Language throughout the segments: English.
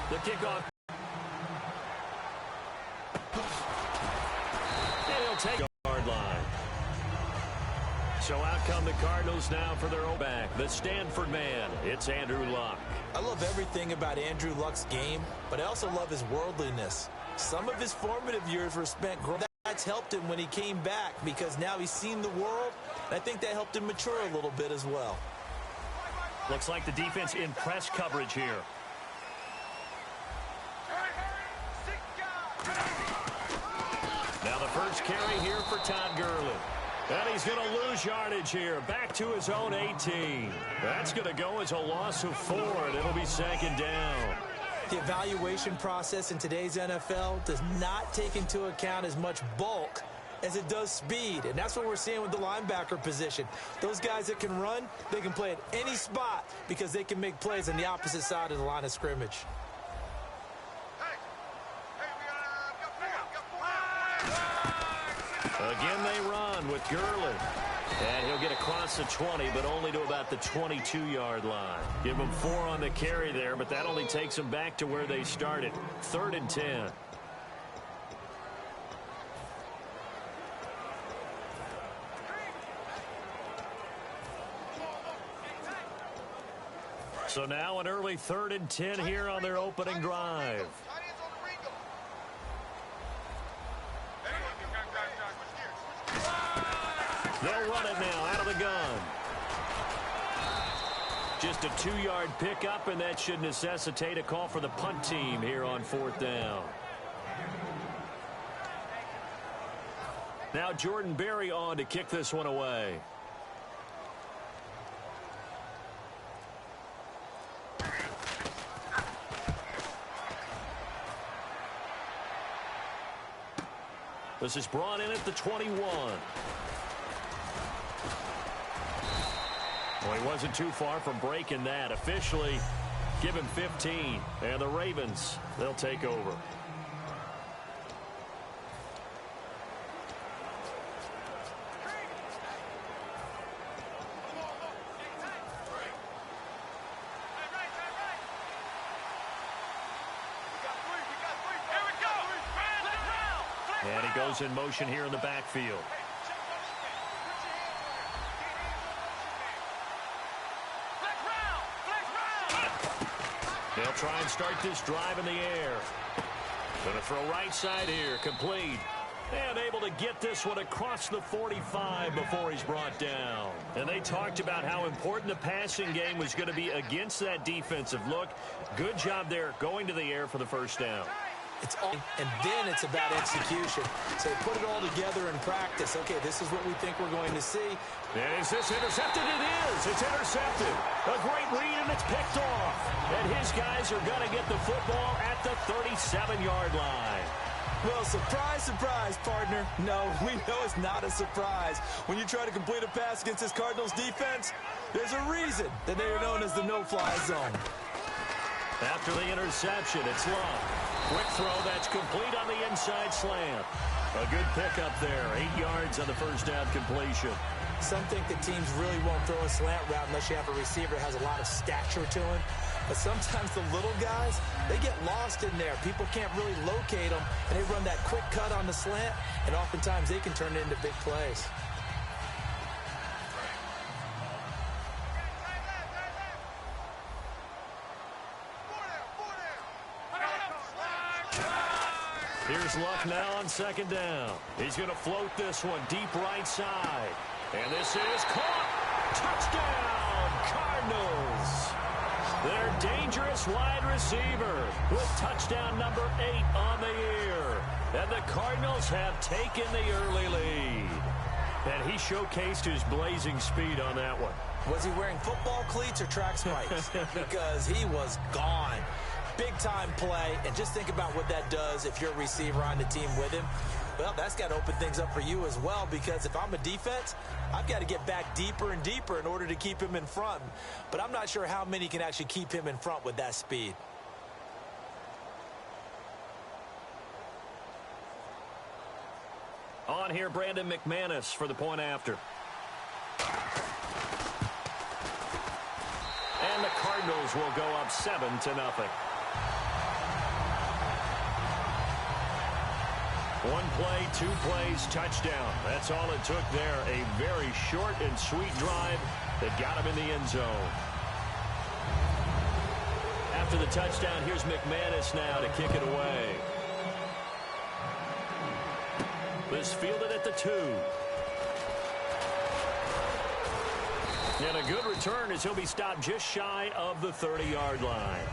The kickoff. And he'll take the yard line. So out come the Cardinals now for their own back. The Stanford man, it's Andrew Luck. I love everything about Andrew Luck's game, but I also love his worldliness. Some of his formative years were spent growing. That's helped him when he came back because now he's seen the world. And I think that helped him mature a little bit as well. Looks like the defense in press coverage here. Now the first carry here for Todd Gurley. And he's going to lose yardage here. Back to his own 18. That's going to go as a loss of 4, and it'll be second down. The evaluation process in today's NFL does not take into account as much bulk as it does speed. And that's what we're seeing with the linebacker position. Those guys that can run, they can play at any spot because they can make plays on the opposite side of the line of scrimmage. Again, they run with Gurley. And he'll get across the 20, but only to about the 22-yard line. Give him 4 on the carry there, but that only takes them back to where they started. 3rd and 10. So now an early 3rd and 10 here on their opening drive. They'll run it now out of the gun. Just a 2-yard pickup, and that should necessitate a call for the punt team here on 4th down. Now Jordan Berry on to kick this one away. This is brought in at the 21. Well, he wasn't too far from breaking that. Officially, give him 15. And the Ravens, they'll take over. And he goes in motion here in the backfield. They'll try and start this drive in the air. Going to throw right side here, complete. And able to get this one across the 45 before he's brought down. And they talked about how important the passing game was going to be against that defensive look. Good job there going to the air for the first down. And then it's about execution. So put it all together in practice. Okay, this is what we think we're going to see. And is this intercepted? It is. It's intercepted. A great read, and it's picked off. And his guys are going to get the football at the 37-yard line. Well, surprise, surprise, partner. No, we know it's not a surprise. When you try to complete a pass against this Cardinals defense, there's a reason that they are known as the no-fly zone. After the interception, it's Luck. Quick throw that's complete on the inside slant. A good pickup there. 8 yards on the first down completion. Some think that teams really won't throw a slant route unless you have a receiver that has a lot of stature to him. But sometimes the little guys, they get lost in there. People can't really locate them, and they run that quick cut on the slant, and oftentimes they can turn it into big plays. Here's Luck now on second down. He's going to float this one deep right side. And this is caught. Touchdown, Cardinals. Their dangerous wide receiver with touchdown number 8 on the year. And the Cardinals have taken the early lead. And he showcased his blazing speed on that one. Was he wearing football cleats or track spikes? Because he was gone. Big-time play, and just think about what that does if you're a receiver on the team with him. Well, that's got to open things up for you as well, because if I'm a defense, I've got to get back deeper and deeper in order to keep him in front. But I'm not sure how many can actually keep him in front with that speed. On here, Brandon McManus for the point after. And the Cardinals will go up 7-0. One play, 2 plays, touchdown. That's all it took there. A very short and sweet drive that got him in the end zone. After the touchdown, here's McManus now to kick it away. This fielded at the 2. And a good return as he'll be stopped just shy of the 30-yard line.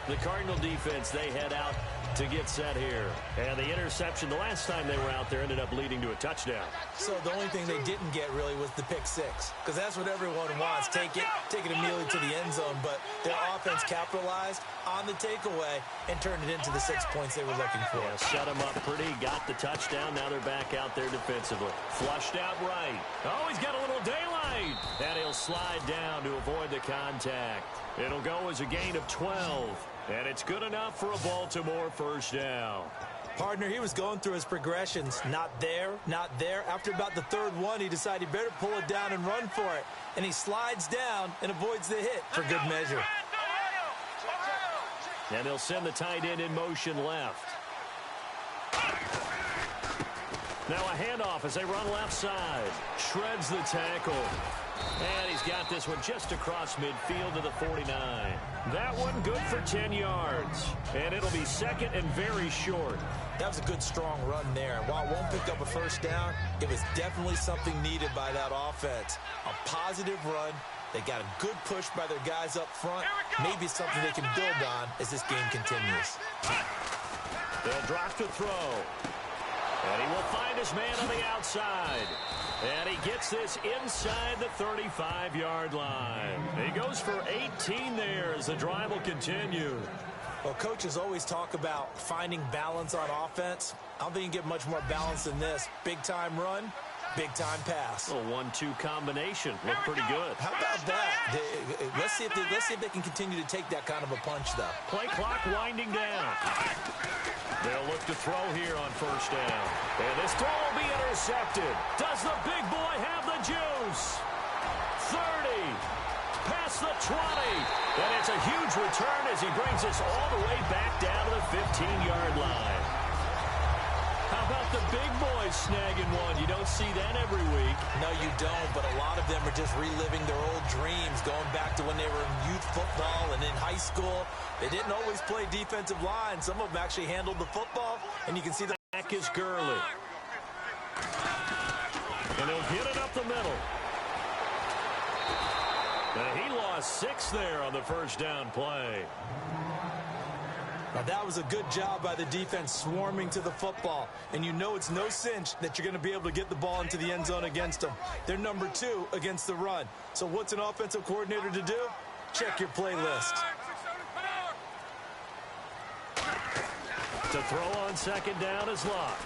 The Cardinal defense, they head out to get set here. And the interception the last time they were out there ended up leading to a touchdown. So the only thing they didn't get really was the pick 6, because that's what everyone wants. Take it immediately to the end zone, but their offense capitalized on the takeaway and turned it into the 6 points they were looking for. Yeah, set them up pretty, got the touchdown. Now they're back out there defensively. Flushed out right. Oh, he's got a little daylight. And he'll slide down to avoid the contact. It'll go as a gain of 12. And it's good enough for a Baltimore first down. Partner, he was going through his progressions. Not there, not there. After about the 3rd one, he decided he better pull it down and run for it. And he slides down and avoids the hit for good measure. And they'll send the tight end in motion left. Now a handoff as they run left side. Shreds the tackle. And he's got this one just across midfield to the 49. That one good for 10 yards. And it'll be second and very short. That was a good, strong run there. And while it won't pick up a first down, it was definitely something needed by that offense. A positive run. They got a good push by their guys up front. Maybe something they can build on as this game continues. They'll drop to throw. And he will find his man on the outside. And he gets this inside the 35-yard line. He goes for 18 there as the drive will continue. Well, coaches always talk about finding balance on offense. I don't think you can get much more balance than this. Big-time run, big-time pass. A 1-2 combination. Looked pretty good. How about that? Let's see if they can continue to take that kind of a punch, though. Play clock winding down. They'll look to throw here on first down. And this throw will be intercepted. Does the big boy have the juice? 30. Past the 20. And it's a huge return as he brings us all the way back down to the 15-yard line. How about the big boys snagging one? You don't see that every week. No, you don't, but a lot of them are just reliving their old dreams, going back to when they were in youth football and in high school. They didn't always play defensive line. Some of them actually handled the football, and you can see the back is Gurley. And he'll get it up the middle. And he lost 6 there on the first down play. Now, that was a good job by the defense swarming to the football. And you know it's no cinch that you're going to be able to get the ball into the end zone against them. They're number 2 against the run. So what's an offensive coordinator to do? Check your playlist. To throw on second down is Locke.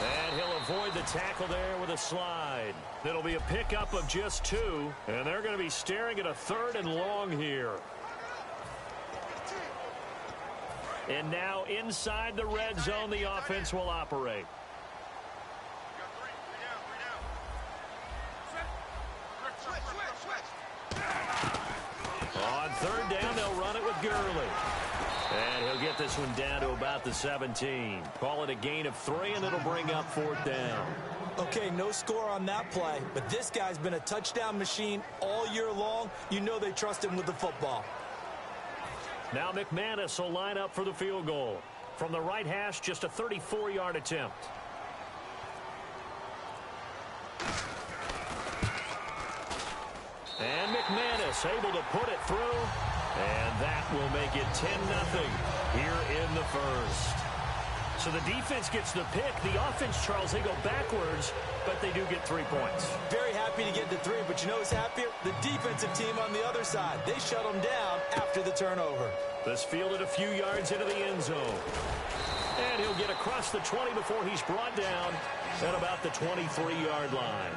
And he'll avoid the tackle there with a slide. It'll be a pickup of just 2. And they're going to be staring at a 3rd and long here. And now inside the red zone, the offense will operate. On 3rd down, they'll run it with Gurley. And he'll get this one down to about the 17. Call it a gain of 3, and it'll bring up 4th down. Okay, no score on that play, but this guy's been a touchdown machine all year long. You know they trust him with the football. Now McManus will line up for the field goal. From the right hash, just a 34-yard attempt. And McManus able to put it through. And that will make it 10-0 here in the first. So the defense gets the pick. The offense, Charles, they go backwards, but they do get 3 points. Very happy to get the 3, but you know who's happier? The defensive team on the other side. They shut them down after the turnover. This fielded a few yards into the end zone. And he'll get across the 20 before he's brought down at about the 23-yard line.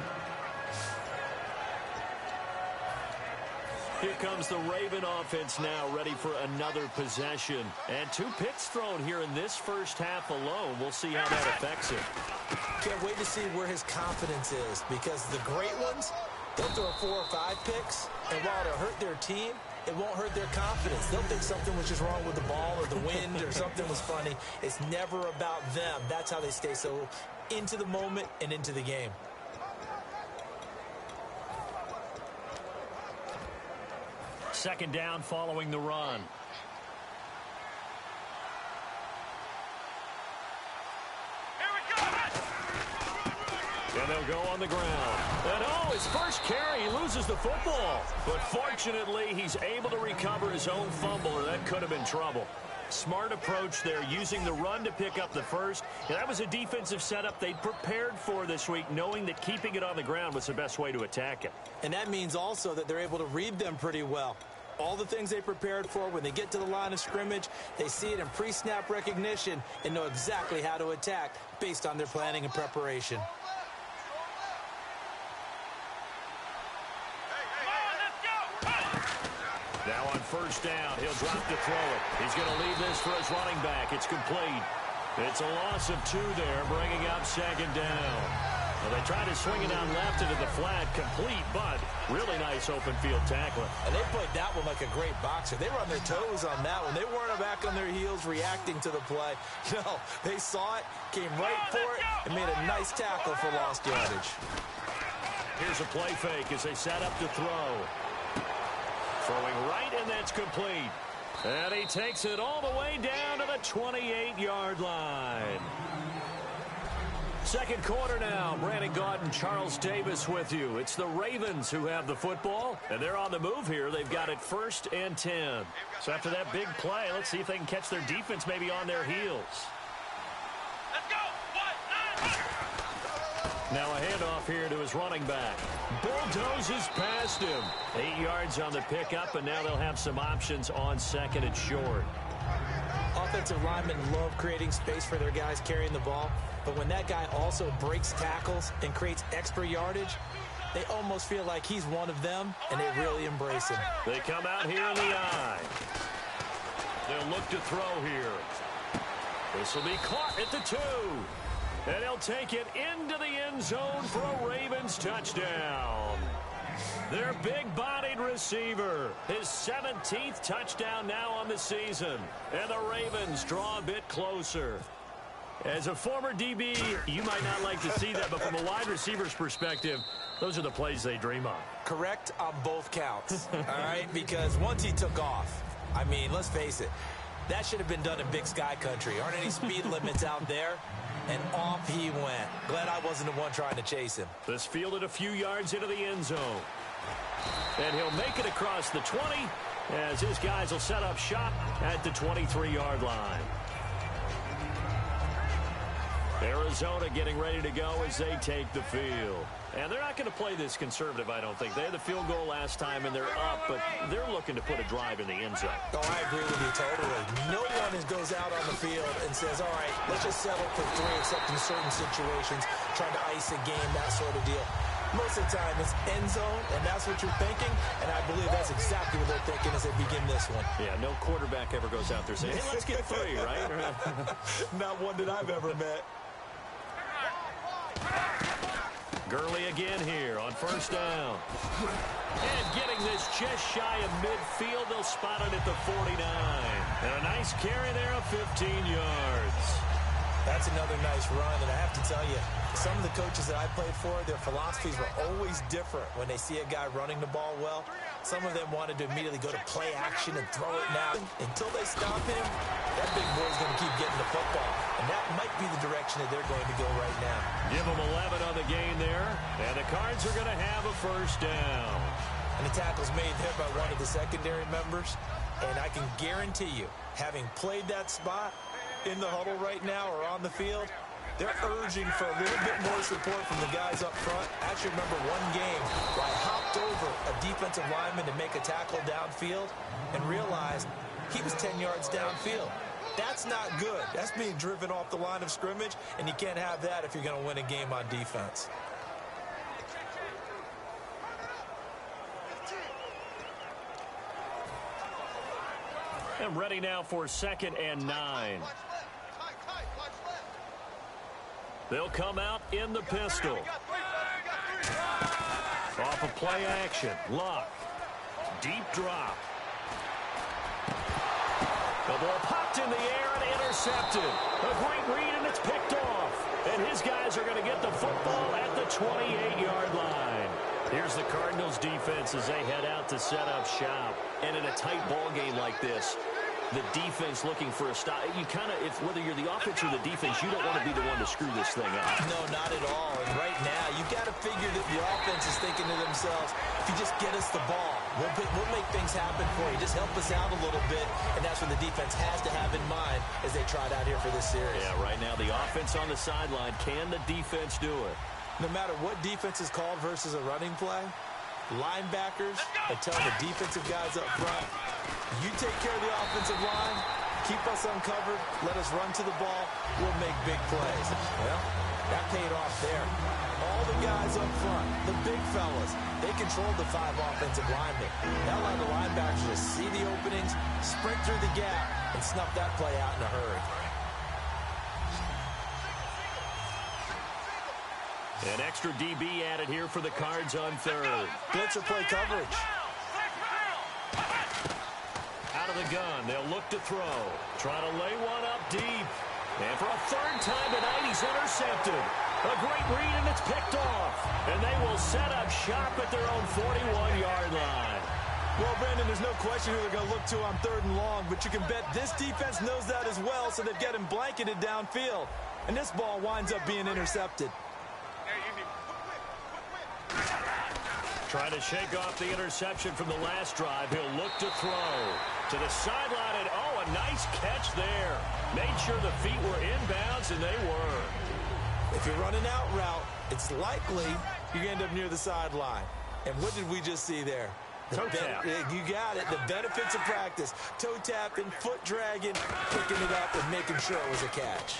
Here comes the Raven offense now, ready for another possession. And 2 picks thrown here in this first half alone. We'll see how that affects him. Can't wait to see where his confidence is, because the great ones, they'll throw 4 or 5 picks, and while it'll hurt their team, it won't hurt their confidence. They'll think something was just wrong with the ball or the wind or something was funny. It's never about them. That's how they stay so into the moment and into the game. Second down following the run. And they'll go on the ground. And his first carry, he loses the football. But fortunately, he's able to recover his own fumble, or that could have been trouble. Smart approach there, using the run to pick up the first. And that was a defensive setup they'd prepared for this week, knowing that keeping it on the ground was the best way to attack it. And that means also that they're able to read them pretty well. All the things they prepared for, when they get to the line of scrimmage, they see it in pre-snap recognition and know exactly how to attack based on their planning and preparation. Now on first down, he'll drop to throw it. He's going to leave this for his running back. It's complete. It's a loss of 2 there, bringing up second down. Well, they tried to swing it out left into the flat, complete, but really nice open field tackling. And they played that one like a great boxer. They were on their toes on that one. They weren't back on their heels reacting to the play. No, they saw it, came right for it, and made a nice tackle for lost yardage. Here's a play fake as they set up to throw. Throwing right, and that's complete. And he takes it all the way down to the 28-yard line. Second quarter now. Brandon Gaudin and Charles Davis with you. It's the Ravens who have the football, and they're on the move here. They've got it 1st and 10. So after that big play, let's see if they can catch their defense maybe on their heels. Let's go! Now a handoff here to his running back. Bulldozes past him. 8 yards on the pickup, and now they'll have some options on second and short. Offensive linemen love creating space for their guys carrying the ball, but when that guy also breaks tackles and creates extra yardage, they almost feel like he's one of them, and they really embrace him. They come out here in the eye. They'll look to throw here. This will be caught at the 2. And he'll take it into the end zone for a Ravens touchdown. Their big-bodied receiver, his 17th touchdown now on the season. And the Ravens draw a bit closer. As a former DB, you might not like to see that, but from a wide receiver's perspective, those are the plays they dream of. Correct on both counts, all right? Because once he took off, I mean, let's face it, that should have been done in Big Sky Country. Aren't any speed limits out there? And off he went. Glad I wasn't the one trying to chase him. This fielded a few yards into the end zone. And he'll make it across the 20 as his guys will set up shop at the 23-yard line. Arizona getting ready to go as they take the field. And they're not going to play this conservative, I don't think. They had the field goal last time, and they're up, but they're looking to put a drive in the end zone. Oh, I agree with you totally. No one goes out on the field and says, all right, let's just settle for 3, except in certain situations, trying to ice a game, that sort of deal. Most of the time, it's end zone, and that's what you're thinking, and I believe that's exactly what they're thinking as they begin this one. Yeah, no quarterback ever goes out there saying, hey, let's get 3, right? Not one that I've ever met. Gurley again here on first down. And getting this just shy of midfield, they'll spot it at the 49. And a nice carry there of 15 yards. That's another nice run, and I have to tell you, some of the coaches that I played for, their philosophies were always different when they see a guy running the ball well. Some of them wanted to immediately go to play action and throw it now. Until they stop him, that big boy's going to keep getting the football. And that might be the direction that they're going to go right now. Give them 11 on the gain there. And the Cards are going to have a first down. And the tackle's made there by one of the secondary members. And I can guarantee you, having played that spot in the huddle right now or on the field, they're urging for a little bit more support from the guys up front. I actually remember one game where I hopped over a defensive lineman to make a tackle downfield and realized he was 10 yards downfield. That's not good. That's being driven off the line of scrimmage, and you can't have that if you're going to win a game on defense. And ready now for 2nd and 9. They'll come out in the pistol. Off of play action. Luck. Deep drop. The ball popped in the air and intercepted. A great read, and it's picked off. And his guys are going to get the football at the 28-yard line. Here's the Cardinals defense as they head out to set up shop. And in a tight ball game like this, the defense looking for a stop. You kind of, whether you're the offense or the defense, you don't want to be the one to screw this thing up. No, not at all. And right now, you've got to figure that the offense is thinking to themselves, if you just get us the ball, we'll make things happen for you. Just help us out a little bit. And that's what the defense has to have in mind as they trot out here for this series. Yeah, right now, the offense on the sideline. Can the defense do it? No matter what defense is called versus a running play, linebackers are telling the defensive guys up front, you take care of the offensive line, keep us uncovered, let us run to the ball, we'll make big plays. Well, that paid off there. All the guys up front, the big fellas, they controlled the 5 offensive linemen. That allowed the linebackers to see the openings, sprint through the gap, and snuff that play out in a hurry. An extra DB added here for the Cards on third. Blitzer play coverage. Out of the gun, they'll look to throw. Try to lay one up deep. And for a third time tonight, he's intercepted. A great read, and it's picked off. And they will set up shop at their own 41-yard line. Well, Brandon, there's no question who they're going to look to on 3rd and long, but you can bet this defense knows that as well, so they've got him blanketed downfield. And this ball winds up being intercepted. Trying to shake off the interception from the last drive. He'll look to throw. To the sideline, and a nice catch there. Made sure the feet were inbounds, and they were. If you're running out route, it's likely you're going to end up near the sideline. And what did we just see there? Toe tap. You got it. The benefits of practice. Toe tapping, foot dragging, picking it up, and making sure it was a catch.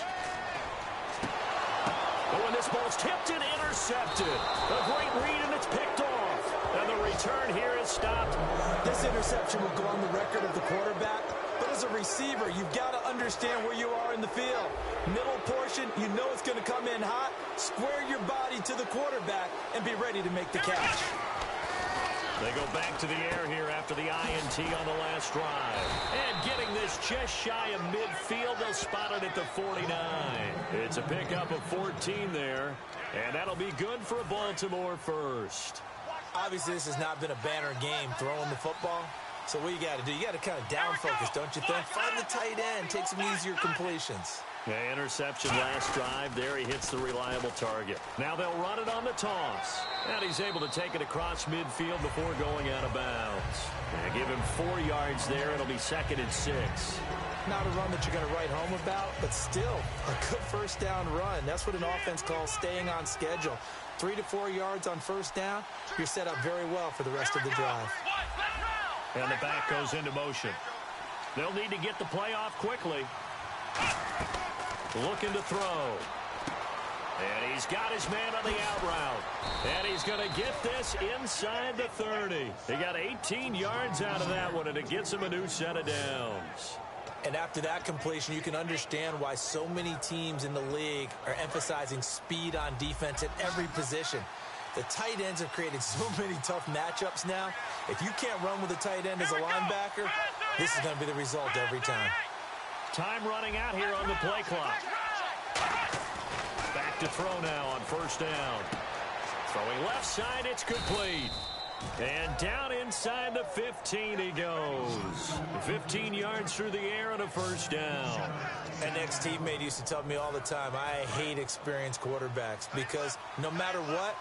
Oh, and this ball's tipped and intercepted. A great read, and it's picked off. And the return here is stopped. This interception will go on the record of the quarterback, but as a receiver, you've got to understand where you are in the field. Middle portion, you know it's going to come in hot. Square your body to the quarterback and be ready to make the catch. They go back to the air here after the INT on the last drive. And getting this just shy of midfield, they'll spot it at the 49. It's a pickup of 14 there, and that'll be good for a Baltimore first. Obviously, this has not been a banner game throwing the football. So what you got to do, you got to kind of down focus, don't you think? Find the tight end, take some easier completions. Yeah, interception last drive. There he hits the reliable target. Now they'll run it on the toss. And he's able to take it across midfield before going out of bounds. Yeah, give him 4 yards there. It'll be 2nd and 6. Not a run that you're going to write home about, but still a good first down run. That's what an offense calls staying on schedule. 3 to 4 yards on first down, you're set up very well for the rest of the drive. And the back goes into motion. They'll need to get the play off quickly. Looking to throw. And he's got his man on the out route. And he's going to get this inside the 30. He got 18 yards out of that one, and it gets him a new set of downs. And after that completion, you can understand why so many teams in the league are emphasizing speed on defense at every position. The tight ends have created so many tough matchups now. If you can't run with a tight end as a linebacker, this is going to be the result every time. Time running out here on the play clock. Back to throw now on first down. Throwing left side, it's complete. And down inside the 15 he goes. 15 yards through the air and a first down. An ex-teammate used to tell me all the time, I hate experienced quarterbacks because no matter what,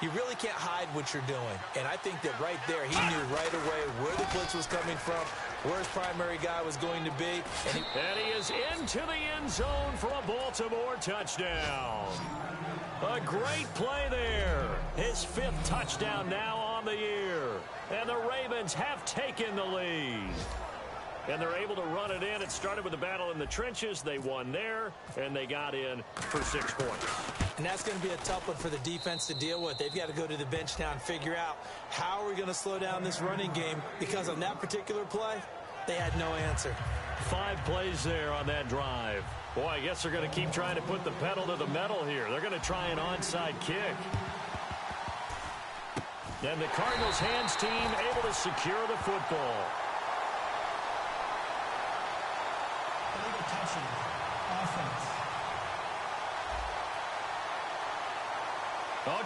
you really can't hide what you're doing. And I think that right there, he knew right away where the blitz was coming from, where his primary guy was going to be. And he is into the end zone for a Baltimore touchdown. A great play there. His 5th touchdown now on the year. And the Ravens have taken the lead. And they're able to run it in. It started with a battle in the trenches. They won there, and they got in for 6 points. And that's going to be a tough one for the defense to deal with. They've got to go to the bench now and figure out how are we going to slow down this running game, because on that particular play, they had no answer. 5 plays there on that drive. Boy, I guess they're going to keep trying to put the pedal to the metal here. They're going to try an onside kick. And the Cardinals hands team able to secure the football.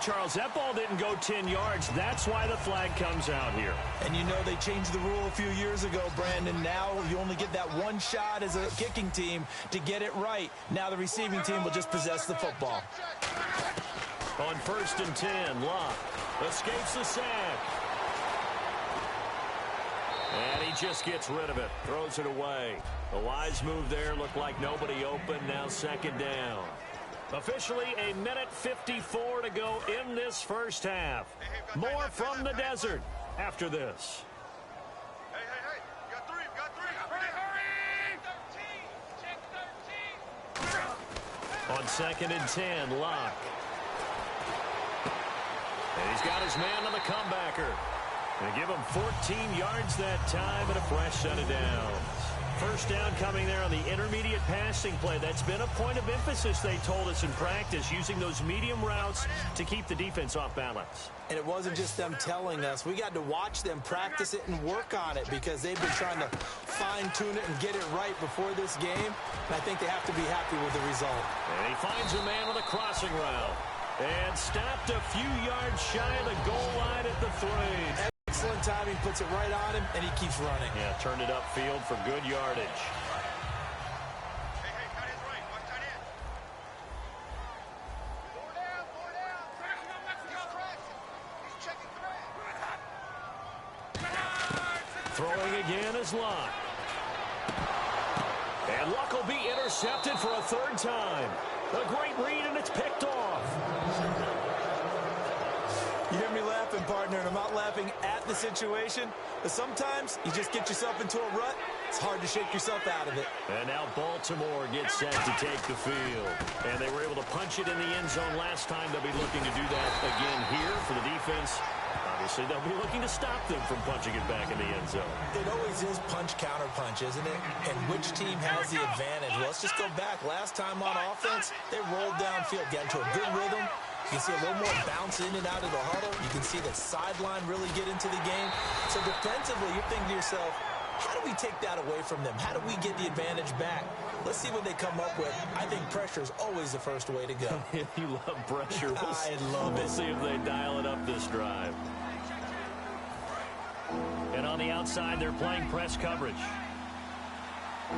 Charles, that ball didn't go 10 yards. That's why the flag comes out here. And you know they changed the rule a few years ago, Brandon. Now you only get that one shot as a kicking team to get it right. Now the receiving team will just possess the football. On 1st and 10, Locke escapes the sack. And he just gets rid of it, throws it away. A wise move there, looked like nobody open, now 2nd down. Officially a minute 54 to go in this first half. More from the desert after this. Hey, we got three. Hurry! 13. Check 13. On 2nd and 10, Locke. And he's got his man on the comebacker. They give him 14 yards that time and a fresh set of downs. First down coming there on the intermediate passing play. That's been a point of emphasis, they told us in practice, using those medium routes to keep the defense off balance. And it wasn't just them telling us. We got to watch them practice it and work on it because they've been trying to fine-tune it and get it right before this game. And I think they have to be happy with the result. And he finds a man on the crossing route. And stopped a few yards shy of the goal line at the 3. Excellent timing, puts it right on him, and he keeps running. Yeah, turned it upfield for good yardage. Hey, tight end's right. Watch tight end. Four down. He's checking threat. Throwing again is Locke. And Luck will be intercepted for a 3rd time. A great read, and it's picked off. You hear me laughing, partner, and I'm not laughing at the situation, but sometimes you just get yourself into a rut. It's hard to shake yourself out of it. And now Baltimore gets set to take the field. And they were able to punch it in the end zone last time. They'll be looking to do that again here for the defense. Obviously, they'll be looking to stop them from punching it back in the end zone. It always is punch-counter-punch, isn't it? And which team has the advantage? Well, let's just go back. Last time on offense, they rolled downfield, got into a good rhythm. You can see a little more bounce in and out of the huddle. You can see the sideline really get into the game. So defensively, you're thinking to yourself, how do we take that away from them? How do we get the advantage back? Let's see what they come up with. I think pressure is always the first way to go. You love pressure. I love it. We'll see if they dial it up this drive. And on the outside, they're playing press coverage. Here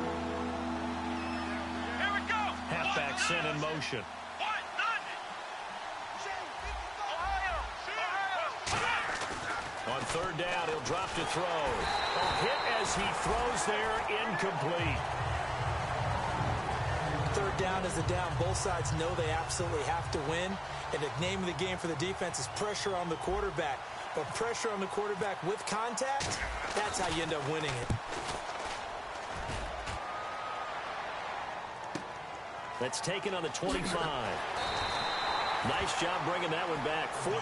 we go. Halfback sent in motion. On 3rd down, he'll drop to throw. A hit as he throws there, incomplete. 3rd down is the down. Both sides know they absolutely have to win. And the name of the game for the defense is pressure on the quarterback. But pressure on the quarterback with contact, that's how you end up winning it. That's taken on the 25. Nice job bringing that one back. 14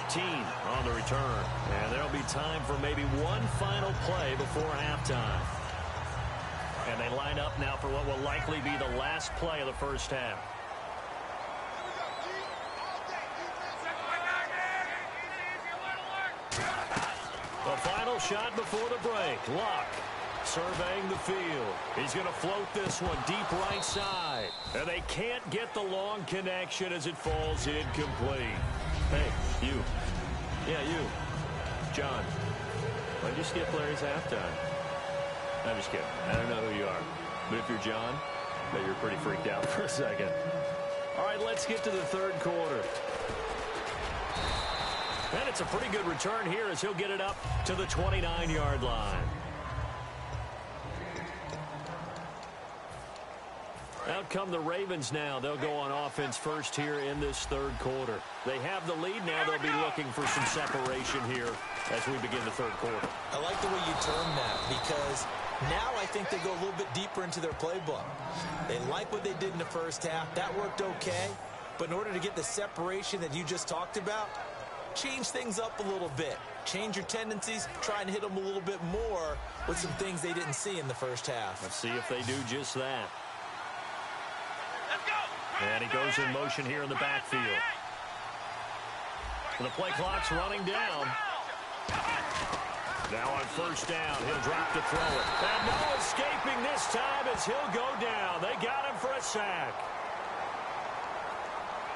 on the return. And there'll be time for maybe one final play before halftime. And they line up now for what will likely be the last play of the first half. The final shot before the break. Locke surveying the field. He's going to float this one deep right side. And they can't get the long connection as it falls incomplete. Hey, you. Yeah, you. John. Why'd you skip Larry's halftime? I'm just kidding. I don't know who you are. But if you're John, I bet you're pretty freaked out for a second. All right, let's get to the 3rd quarter. And it's a pretty good return here as he'll get it up to the 29-yard line. Out come the Ravens now. They'll go on offense first here in this 3rd quarter. They have the lead now. They'll be looking for some separation here as we begin the 3rd quarter. I like the way you term that because now I think they go a little bit deeper into their playbook. They like what they did in the first half. That worked okay. But in order to get the separation that you just talked about, change things up a little bit. Change your tendencies. Try and hit them a little bit more with some things they didn't see in the first half. Let's see if they do just that. And he goes in motion here in the backfield. And the play clock's running down. Now on 1st down, he'll drop to throw it. And no escaping this time as he'll go down. They got him for a sack.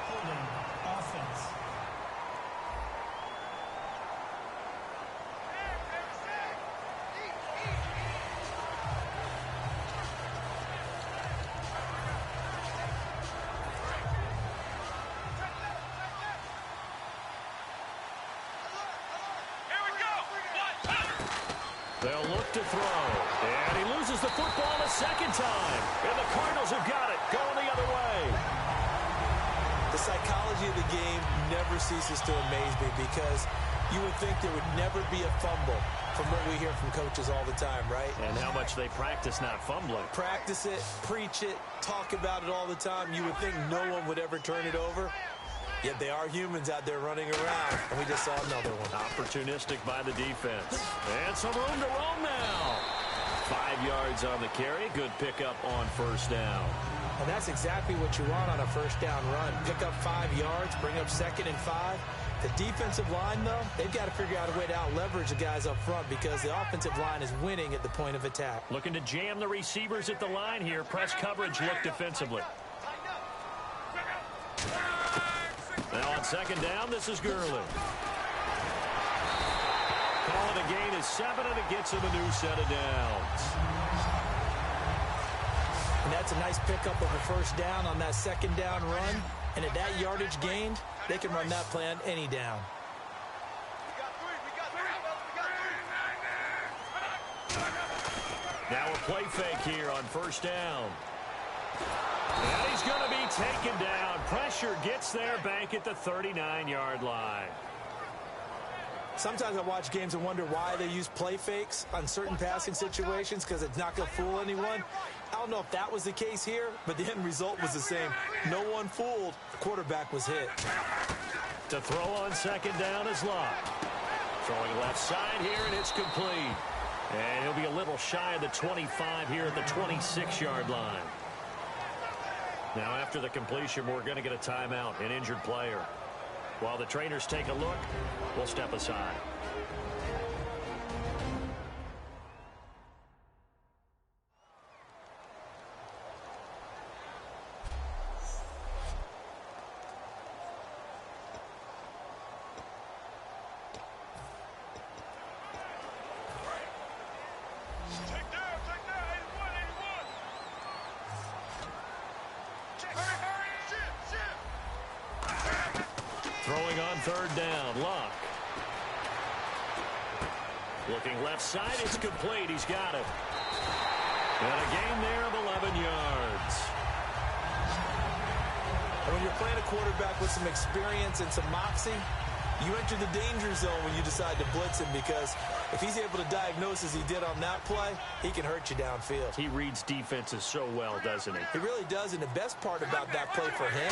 Holding offense. They'll look to throw. And he loses the football a second time. And the Cardinals have got it, going the other way. The psychology of the game never ceases to amaze me because you would think there would never be a fumble from what we hear from coaches all the time, right? And how much they practice not fumbling. Practice it, preach it, talk about it all the time. You would think no one would ever turn it over. Yet they are humans out there running around, and we just saw another one. Opportunistic by the defense. And some room to roam now. 5 yards on the carry. Good pickup on first down. And that's exactly what you want on a first down run. Pick up 5 yards, bring up 2nd and 5. The defensive line, though, they've got to figure out a way to out-leverage the guys up front because the offensive line is winning at the point of attack. Looking to jam the receivers at the line here. Press coverage look defensively. Now on second down, this is Gurley. Calling a gain is 7, and it gets him a new set of downs. And that's a nice pickup of a first down on that second down run. And at that yardage gained, they can run that play on any down. Now a play fake here on first down. And he's going to be taken down. Pressure gets there back at the 39-yard line. Sometimes I watch games and wonder why they use play fakes on certain passing situations because it's not going to fool anyone. I don't know if that was the case here, but the end result was the same. No one fooled. The quarterback was hit. To throw on second down is Locke. Throwing left side here, and it's complete. And he'll be a little shy of the 25 here at the 26-yard line. Now after the completion, we're going to get a timeout, an injured player. While the trainers take a look, we'll step aside. Throwing on third down, Locke. Looking left side, it's complete. He's got it. And a gain there of 11 yards. And when you're playing a quarterback with some experience and some moxie, you enter the danger zone when you decide to blitz him because if he's able to diagnose as he did on that play, he can hurt you downfield. He reads defenses so well, doesn't he? He really does, and the best part about that play for him,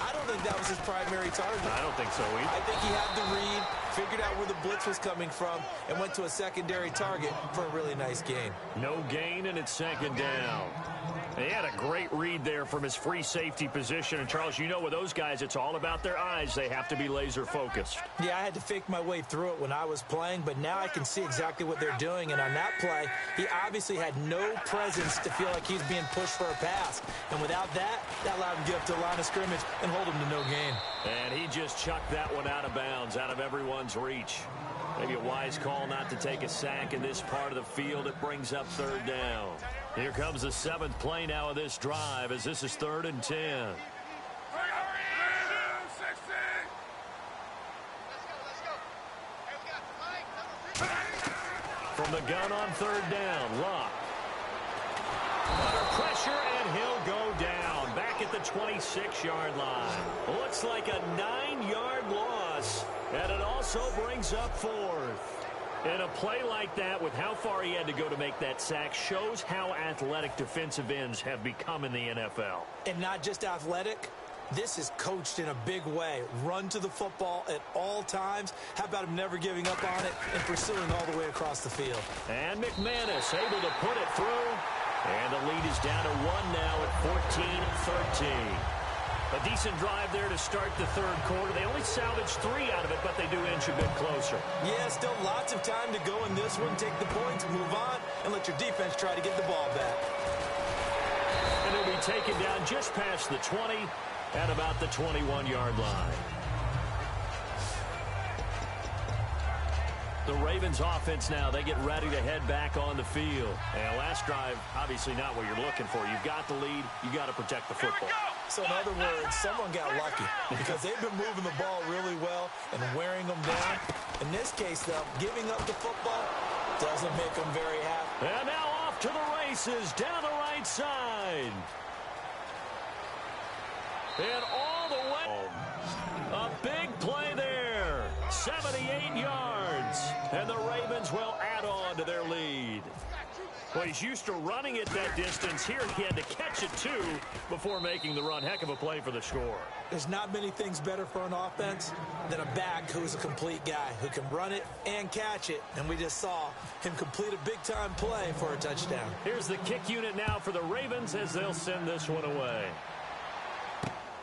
I don't think that was his primary target. I don't think so either. I think he had the read, figured out where the blitz was coming from, and went to a secondary target for a really nice gain. No gain, and it's second down. He had a great read there from his free safety position. And, Charles, you know with those guys, it's all about their eyes. They have to be laser-focused. Yeah, I had to fake my way through it when I was playing, but now I can see exactly what they're doing. And on that play, he obviously had no presence to feel like he's being pushed for a pass. And without that, that allowed him to get up to the line of scrimmage and hold him to no gain. And he just chucked that one out of bounds, out of everyone's reach. Maybe a wise call not to take a sack in this part of the field. It brings up third down. Here comes the 7th play now of this drive as this is 3rd and 10. From the gun on third down, Locke. Under pressure, and he'll go down. Back at the 26-yard line. Looks like a 9-yard loss, and it also brings up 4th. And a play like that, with how far he had to go to make that sack, shows how athletic defensive ends have become in the NFL. And not just athletic. This is coached in a big way. Run to the football at all times. How about him never giving up on it and pursuing all the way across the field? And McManus able to put it through. And the lead is down to 1 now at 14-13. A decent drive there to start the third quarter. They only salvaged 3 out of it, but they do inch a bit closer. Yeah, still lots of time to go in this one. Take the points, move on, and let your defense try to get the ball back. And it'll be taken down just past the 20 at about the 21-yard line. The Ravens offense now, they get ready to head back on the field. And last drive, obviously not what you're looking for. You've got the lead. You got to protect the football. So in other words, someone got lucky because they've been moving the ball really well and wearing them down. In this case, though, giving up the football doesn't make them very happy. And now off to the races down the right side. And all the way. A big play there. 78 yards. And the Ravens will add on to their lead. Well, he's used to running it that distance. Here he had to catch it, too, before making the run. Heck of a play for the score. There's not many things better for an offense than a back who's a complete guy who can run it and catch it. And we just saw him complete a big-time play for a touchdown. Here's the kick unit now for the Ravens as they'll send this one away.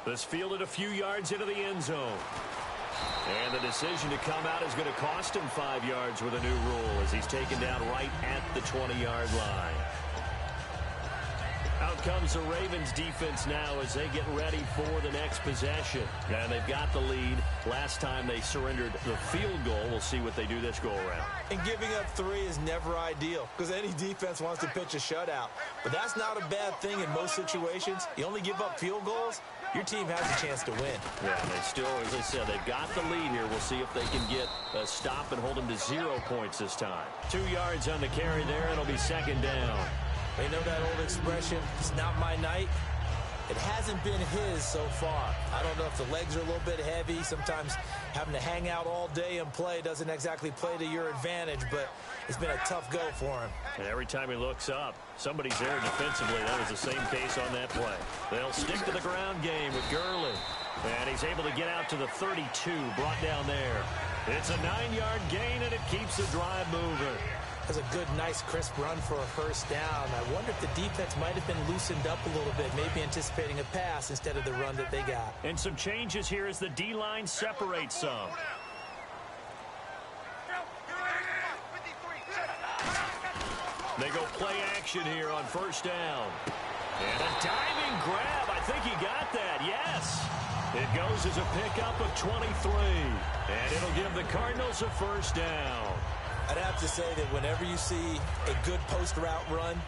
This fielded a few yards into the end zone. And the decision to come out is going to cost him 5 yards with a new rule as he's taken down right at the 20-yard line. Out comes the Ravens defense now as they get ready for the next possession. And they've got the lead. Last time they surrendered the field goal. We'll see what they do this go-around. And giving up 3 is never ideal because any defense wants to pitch a shutout. But that's not a bad thing in most situations. You only give up field goals, your team has a chance to win. Yeah, they still, as I said, they've got the lead here. We'll see if they can get a stop and hold them to 0 points this time. 2 yards on the carry there, and it'll be second down. They know that old expression, it's not my night. It hasn't been his so far. I don't know if the legs are a little bit heavy. Sometimes having to hang out all day and play doesn't exactly play to your advantage, but it's been a tough go for him. And every time he looks up, somebody's there defensively. That was the same case on that play. They'll stick to the ground game with Gurley. And he's able to get out to the 32, brought down there. It's a 9-yard gain, and it keeps the drive moving. That's a good, nice, crisp run for a first down. I wonder if the defense might have been loosened up a little bit, maybe anticipating a pass instead of the run that they got. And some changes here as the D-line separates some. They go play action here on first down. And a diving grab. I think he got that. Yes. It goes as a pickup of 23. And it'll give the Cardinals a first down. I'd have to say that whenever you see a good post route run,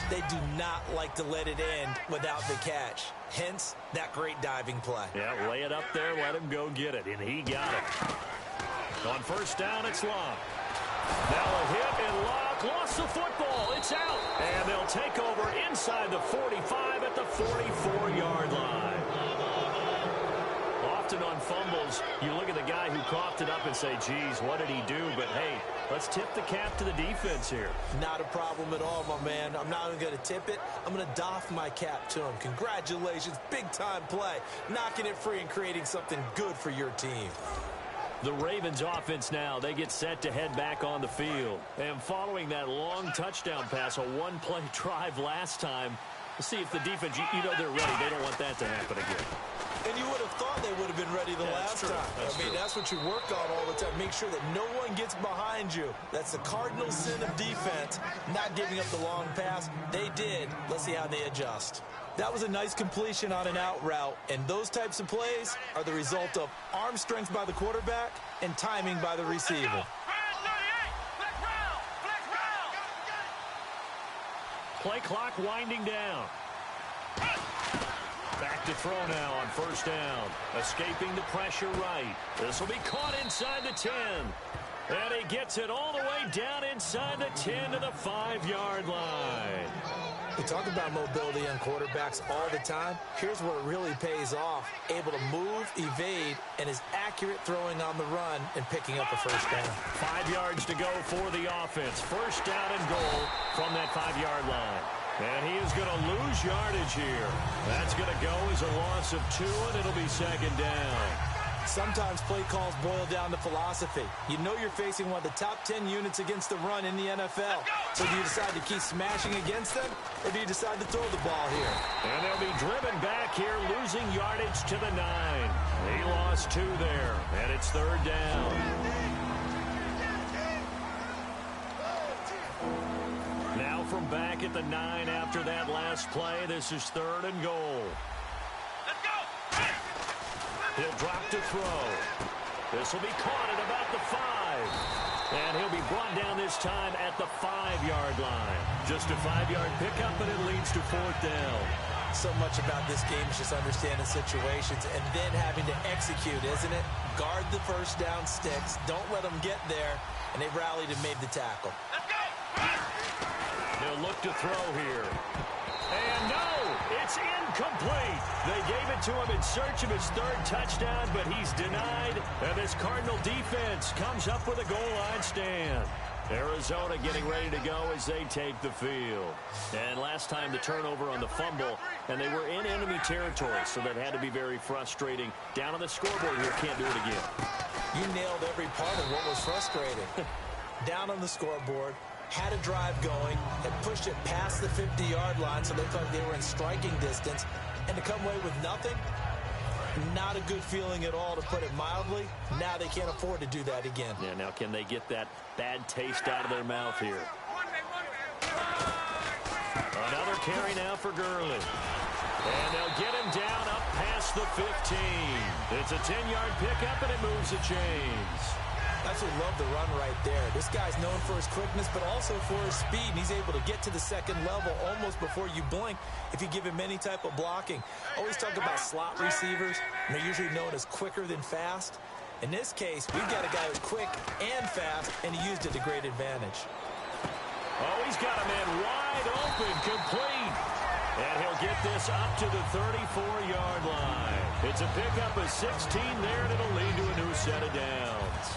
they do not like to let it end without the catch. Hence, that great diving play. Yeah, lay it up there, let him go get it, and he got it. On first down, it's Locke. Now a hit, and Locke lost the football. It's out, and they'll take over inside the 45 at the 44-yard line. Often on fumbles, you look at the guy who coughed it up and say, geez, what did he do? But, hey, let's tip the cap to the defense here. Not a problem at all, my man. I'm not even going to tip it. I'm going to doff my cap to him. Congratulations. Big-time play. Knocking it free and creating something good for your team. The Ravens offense now, they get set to head back on the field. And following that long touchdown pass, a one-play drive last time, let's see if the defense, you know they're ready. They don't want that to happen again. And you would have thought they would have been ready the last time. I mean, that's what you work on all the time. Make sure that no one gets behind you. That's the cardinal sin of defense, not giving up the long pass. They did. Let's see how they adjust. That was a nice completion on an out route, and those types of plays are the result of arm strength by the quarterback and timing by the receiver. Play clock winding down. Back to throw now on first down. Escaping the pressure right. This will be caught inside the 10. And he gets it all the way down inside the 10 to the 5-yard line. We talk about mobility on quarterbacks all the time. Here's where it really pays off. Able to move, evade, and is accurate throwing on the run and picking up a first down. 5 yards to go for the offense. First down and goal from that 5-yard line. And he is going to lose yardage here. That's going to go as a loss of 2, and it'll be second down. Sometimes play calls boil down to philosophy. You know you're facing one of the top 10 units against the run in the NFL. So do you decide to keep smashing against them, or do you decide to throw the ball here? And they'll be driven back here, losing yardage to the 9. He lost 2 there, and it's third down. Now from back at the 9 after that last play, this is third and goal. He'll drop to throw. This will be caught at about the 5. And he'll be brought down this time at the 5-yard line. Just a 5-yard pickup, and it leads to fourth down. So much about this game is just understanding situations and then having to execute, isn't it? Guard the first down sticks. Don't let them get there. And they rallied and made the tackle. Let's go! He'll look to throw here. And no, it's incomplete. They gave it to him in search of his third touchdown, but he's denied. And this Cardinal defense comes up with a goal line stand. Arizona getting ready to go as they take the field. And last time the turnover on the fumble, and they were in enemy territory, so that had to be very frustrating. Down on the scoreboard here, can't do it again. You nailed every part of what was frustrating. Down on the scoreboard, had a drive going, had pushed it past the 50-yard line so they thought they were in striking distance, and to come away with nothing, not a good feeling at all, to put it mildly. Now they can't afford to do that again. Yeah, now can they get that bad taste out of their mouth here? Another carry now for Gurley. And they'll get him down up past the 15. It's a 10-yard pickup, and it moves the chains. I absolutely love the run right there. This guy's known for his quickness, but also for his speed. And he's able to get to the second level almost before you blink if you give him any type of blocking. Always talk about slot receivers. And they're usually known as quicker than fast. In this case, we've got a guy who's quick and fast, and he used it to great advantage. Oh, he's got a man wide open, complete. And he'll get this up to the 34-yard line. It's a pickup of 16 there, and it'll lead to a new set of downs.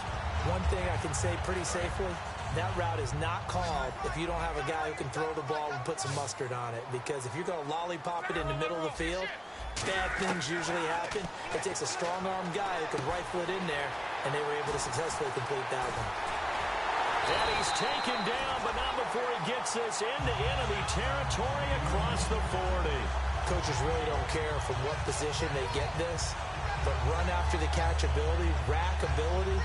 One thing I can say pretty safely, that route is not called if you don't have a guy who can throw the ball and put some mustard on it. Because if you're going to lollipop it in the middle of the field, bad things usually happen. It takes a strong-armed guy who can rifle it in there, and they were able to successfully complete that one. And he's taken down, but not before he gets this into enemy territory across the 40. Coaches really don't care from what position they get this, but run after the catch ability, rack ability,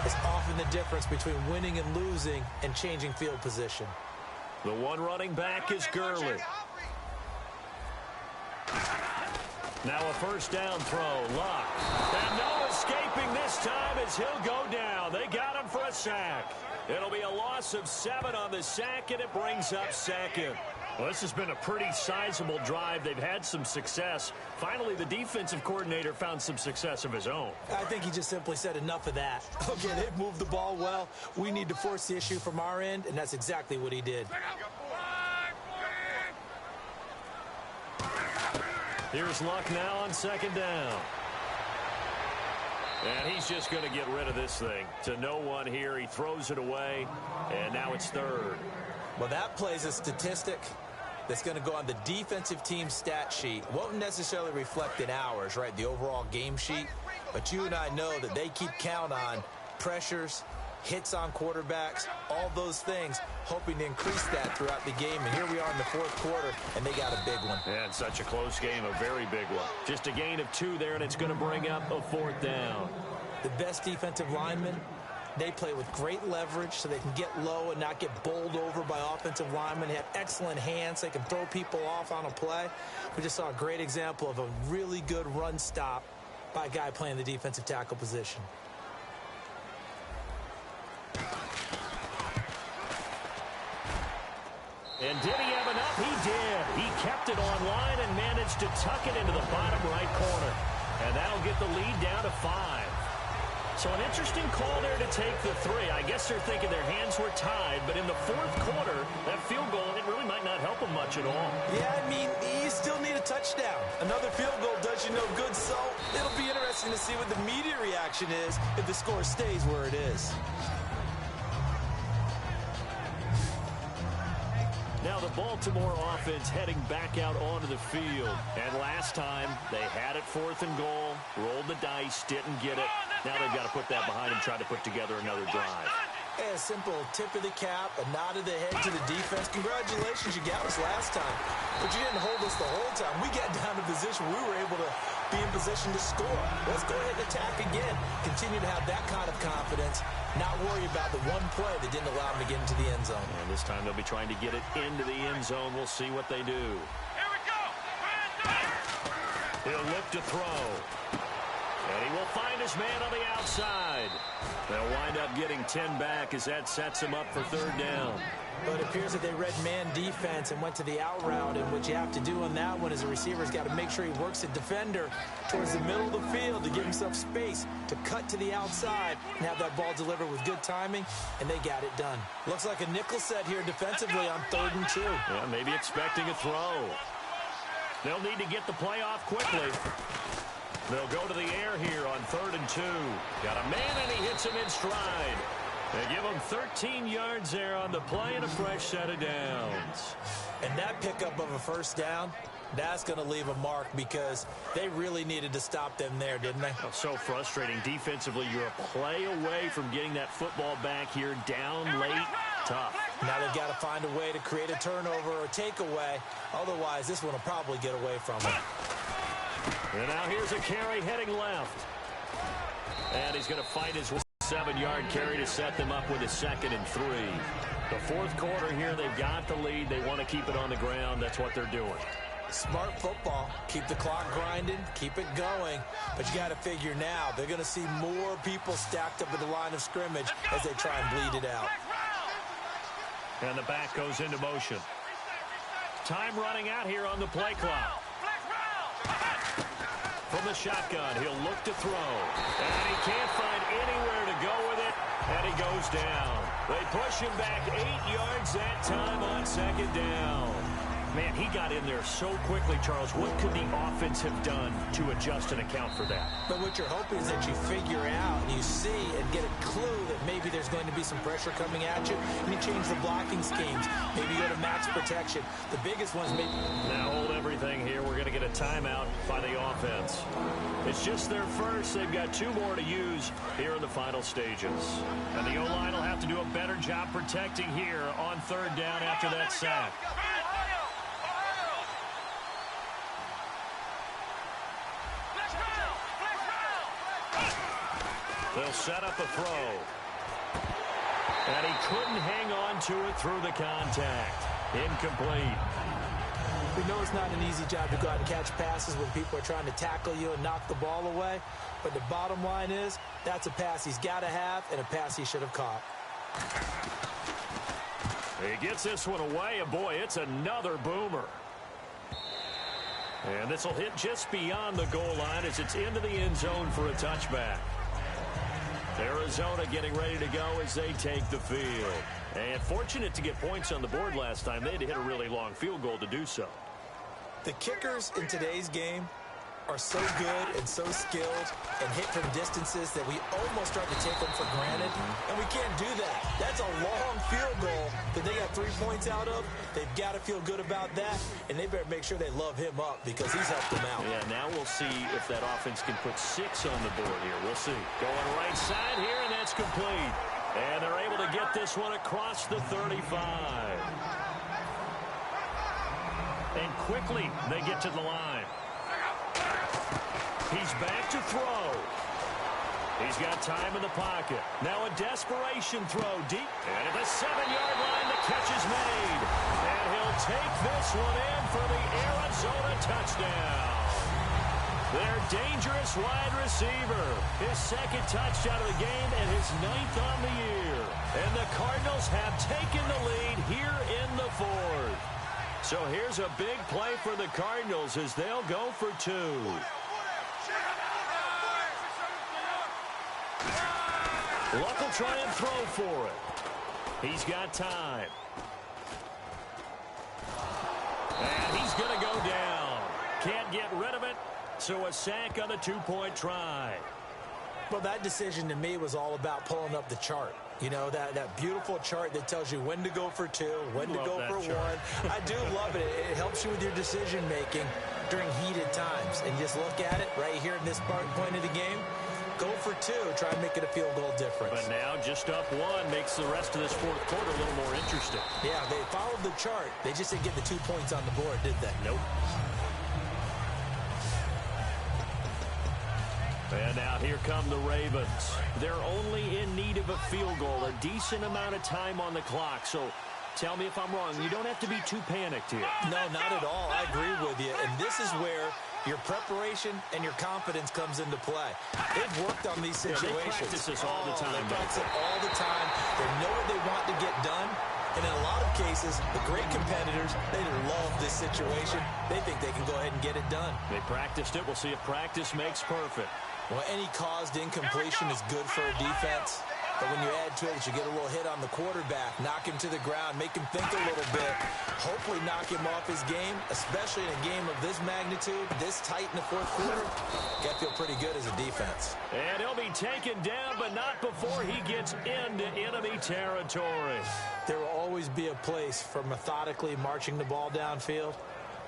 is often the difference between winning and losing and changing field position. The one running back is Gurley. Now a first down throw, Luck. And no escaping this time as he'll go down. They got him for a sack. It'll be a loss of 7 on the sack, and it brings up second. Well, this has been a pretty sizable drive. They've had some success. Finally, the defensive coordinator found some success of his own. I think he just simply said enough of that. Okay, they've moved the ball well. We need to force the issue from our end, and that's exactly what he did. Here's Luck now on second down. And he's just going to get rid of this thing. To no one here. He throws it away, and now it's third. Well, that plays a statistic that's going to go on the defensive team stat sheet. Won't necessarily reflect in ours, right, the overall game sheet. But you and I know that they keep count on pressures, hits on quarterbacks, all those things, hoping to increase that throughout the game. And here we are in the fourth quarter, and they got a big one. And such a close game, a very big one. Just a gain of 2 there, and it's going to bring up a fourth down. The best defensive linemen, they play with great leverage so they can get low and not get bowled over by offensive linemen. They have excellent hands. They can throw people off on a play. We just saw a great example of a really good run stop by a guy playing the defensive tackle position. And did he have enough? He did. He kept it on line and managed to tuck it into the bottom right corner. And that'll get the lead down to 5. So an interesting call there to take the 3. I guess they're thinking their hands were tied, but in the fourth quarter, that field goal, it really might not help them much at all. Yeah, I mean, you still need a touchdown. Another field goal does you no good, so it'll be interesting to see what the media reaction is if the score stays where it is. Now the Baltimore offense heading back out onto the field. And last time, they had it 4th and goal, rolled the dice, didn't get it. Now they've got to put that behind and try to put together another drive. A simple tip of the cap, a nod of the head to the defense. Congratulations, you got us last time. But you didn't hold us the whole time. We got down to position we were able to be in position to score. Let's go ahead and attack again. Continue to have that kind of confidence. Not worry about the one play that didn't allow them to get into the end zone. And this time they'll be trying to get it into the end zone. We'll see what they do. Here we go. He'll look to throw. And he will find his man on the outside. They'll wind up getting 10 back as that sets him up for 3rd down. But it appears that they read man defense and went to the out route, and what you have to do on that one is a receiver's got to make sure he works the defender towards the middle of the field to give himself space to cut to the outside and have that ball delivered with good timing, and they got it done. Looks like a nickel set here defensively on 3rd and 2. Yeah, maybe expecting a throw. They'll need to get the play off quickly. They'll go to the air here on 3rd and 2. Got a man, and he hits him in stride. They give him 13 yards there on the play and a fresh set of downs. And that pickup of a first down, that's going to leave a mark because they really needed to stop them there, didn't they? Oh, so frustrating. Defensively, you're a play away from getting that football back here down late. Tough. Now they've got to find a way to create a turnover or takeaway. Otherwise, this one will probably get away from them. And now here's a carry heading left. And he's going to fight his 7-yard carry to set them up with a 2nd and 3. The 4th quarter here, they've got the lead. They want to keep it on the ground. That's what they're doing. Smart football. Keep the clock grinding. Keep it going. But you got to figure now they're going to see more people stacked up at the line of scrimmage as they try and bleed it out. And the back goes into motion. Time running out here on the play clock. From the shotgun, he'll look to throw. And he can't find anywhere to go with it. And he goes down. They push him back 8 yards that time on 2nd down. Man, he got in there so quickly, Charles. What could the offense have done to adjust and account for that? But what you're hoping is that you figure out and you see and get a clue that maybe there's going to be some pressure coming at you, and you change the blocking schemes. Maybe you go to max protection. The biggest one's maybe... Now hold everything here. We're going to get a timeout by the offense. It's just their first. They've got 2 more to use here in the final stages. And the O-line will have to do a better job protecting here on 3rd down after that sack. They'll set up a throw. And he couldn't hang on to it through the contact. Incomplete. We know it's not an easy job to go out and catch passes when people are trying to tackle you and knock the ball away. But the bottom line is, that's a pass he's got to have and a pass he should have caught. He gets this one away, and boy, it's another boomer. And this will hit just beyond the goal line as it's into the end zone for a touchback. Arizona getting ready to go as they take the field. And fortunate to get points on the board last time. They had to hit a really long field goal to do so. The kickers in today's game are so good and so skilled and hit from distances that we almost start to take them for granted. And we can't do that. That's a long field goal that they got 3 points out of. They've got to feel good about that, and they better make sure they love him up because he's helped them out. Yeah, now we'll see if that offense can put 6 on the board here. We'll see. Going right side here, and that's complete. And they're able to get this one across the 35. And quickly, they get to the line. He's back to throw. He's got time in the pocket. Now a desperation throw deep. And at the 7-yard line, the catch is made. And he'll take this one in for the Arizona touchdown. Their dangerous wide receiver. His 2nd touchdown of the game and his 9th on the year. And the Cardinals have taken the lead here in the 4th. So here's a big play for the Cardinals as they'll go for 2. Luck will try and throw for it. He's got time. And he's going to go down. Can't get rid of it, so a sack on the 2-point try. Well, that decision to me was all about pulling up the chart. You know, that beautiful chart that tells you when to go for 2, when to go for 1. I do love it. It helps you with your decision-making during heated times. And you just look at it right here in this point of the game. Go for 2. Try and make it a field goal difference. But now just up 1 makes the rest of this 4th quarter a little more interesting. Yeah, they followed the chart. They just didn't get the 2 points on the board, did they? Nope. And now here come the Ravens. They're only in need of a field goal, a decent amount of time on the clock. So tell me if I'm wrong. You don't have to be too panicked here. No, not at all. I agree with you. And this is where your preparation and your confidence comes into play. They've worked on these situations. They practice this all the time. They practice it all the time. They know what they want to get done, And in a lot of cases, the great competitors, they love this situation. They think they can go ahead and get it done. They practiced it. We'll see if practice makes perfect. Well, any caused incompletion is good for a defense. But when you add to it, you get a little hit on the quarterback, knock him to the ground, make him think a little bit, hopefully knock him off his game, especially in a game of this magnitude, this tight in the fourth quarter. Got to feel pretty good as a defense. And he'll be taken down, but not before he gets into enemy territory. There will always be a place for methodically marching the ball downfield.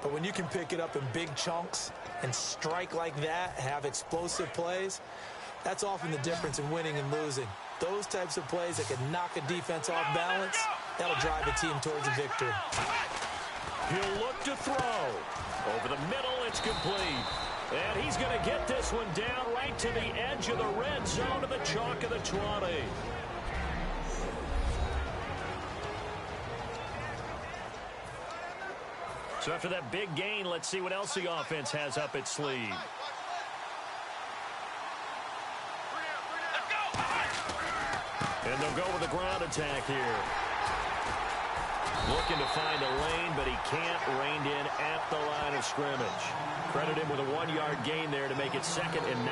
But when you can pick it up in big chunks and strike like that, have explosive plays, that's often the difference in winning and losing. Those types of plays that can knock a defense off balance, that'll drive a team towards a victory. He'll look to throw. Over the middle, it's complete. And he's going to get this one down right to the edge of the red zone to the chalk of the 20. So after that big gain, let's see what else the offense has up its sleeve. And they'll go with a ground attack here. Looking to find a lane, but he can't. Reined in at the line of scrimmage. Credit him with a 1-yard gain there to make it 2nd and 9.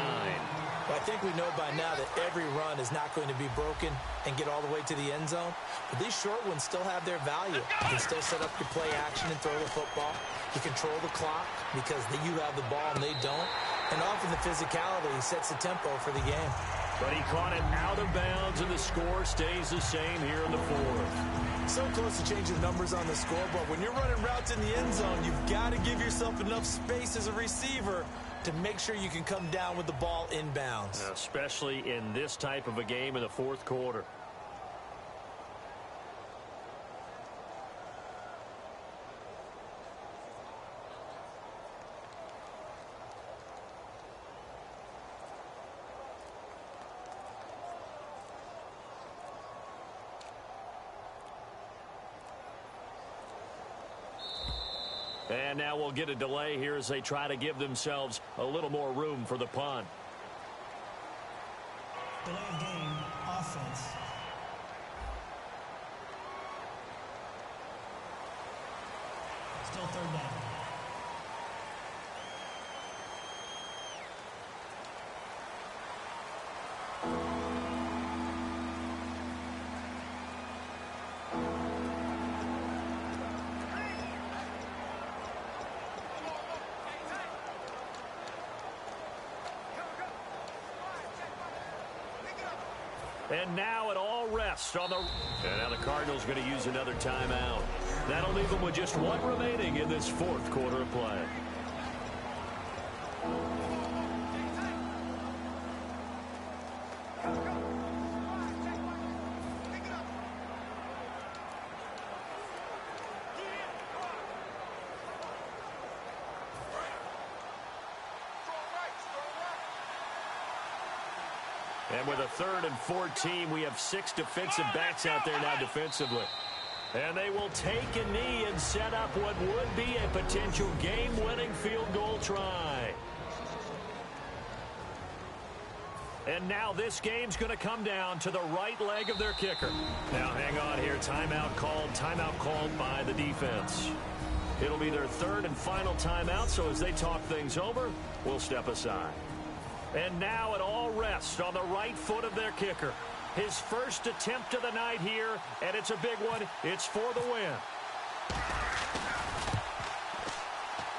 Well, I think we know by now that every run is not going to be broken and get all the way to the end zone. But these short ones still have their value. You can still set up your play action and throw the football. You control the clock because you have the ball and they don't. And often the physicality sets the tempo for the game. But he caught it out of bounds, and the score stays the same here in the fourth. So close to changing numbers on the scoreboard. When you're running routes in the end zone, you've got to give yourself enough space as a receiver to make sure you can come down with the ball inbounds. Especially in this type of a game in the fourth quarter. And now we'll get a delay here as they try to give themselves a little more room for the punt. Delay of game, offense. Still 3rd down. And now it all rests on the... And now the Cardinals going to use another timeout. That'll leave them with just one remaining in this fourth quarter of play. And with a 3rd and 14, we have 6 defensive backs out there now defensively. And they will take a knee and set up what would be a potential game-winning field goal try. And now this game's going to come down to the right leg of their kicker. Now hang on here. Timeout called by the defense. It'll be their 3rd and final timeout, so as they talk things over, we'll step aside. And now it all rests on the right foot of their kicker. His first attempt of the night here, and it's a big one. It's for the win.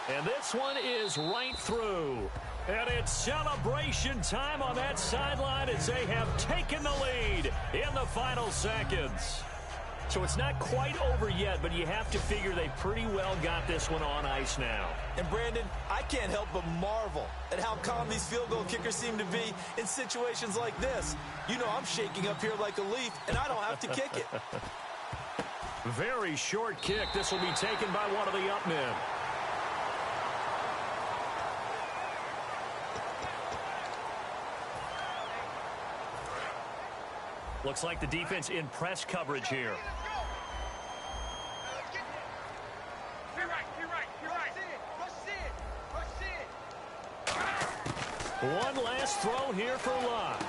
And this one is right through. And it's celebration time on that sideline as they have taken the lead in the final seconds. So it's not quite over yet, but you have to figure they pretty well got this one on ice now. And Brandon, I can't help but marvel at how calm these field goal kickers seem to be in situations like this. You know I'm shaking up here like a leaf, and I don't have to kick it. Very short kick. This will be taken by one of the up men. Looks like the defense in press coverage here. One last throw here for Luck.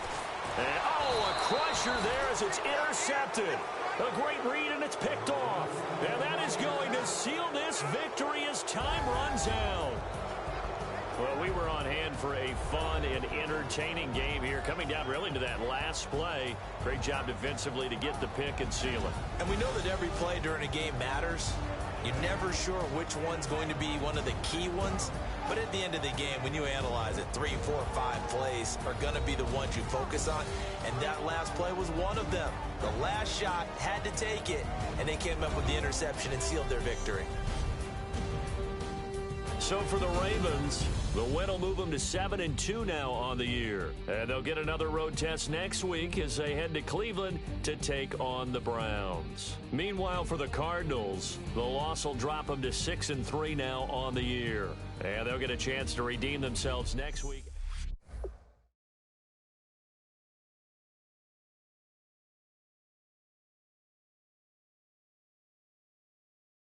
And, oh, a crusher there as it's intercepted. A great read, and it's picked off. And that is going to seal this victory as time runs out. Well, we were on hand for a fun and entertaining game here, coming down really to that last play. Great job defensively to get the pick and seal it. And we know that every play during a game matters. You're never sure which one's going to be one of the key ones. But at the end of the game, when you analyze it, 3, 4, 5 plays are going to be the ones you focus on. And that last play was one of them. The last shot had to take it, and they came up with the interception and sealed their victory. So for the Ravens, the win will move them to 7-2 now on the year. And they'll get another road test next week as they head to Cleveland to take on the Browns. Meanwhile, for the Cardinals, the loss will drop them to 6-3 now on the year. And they'll get a chance to redeem themselves next week.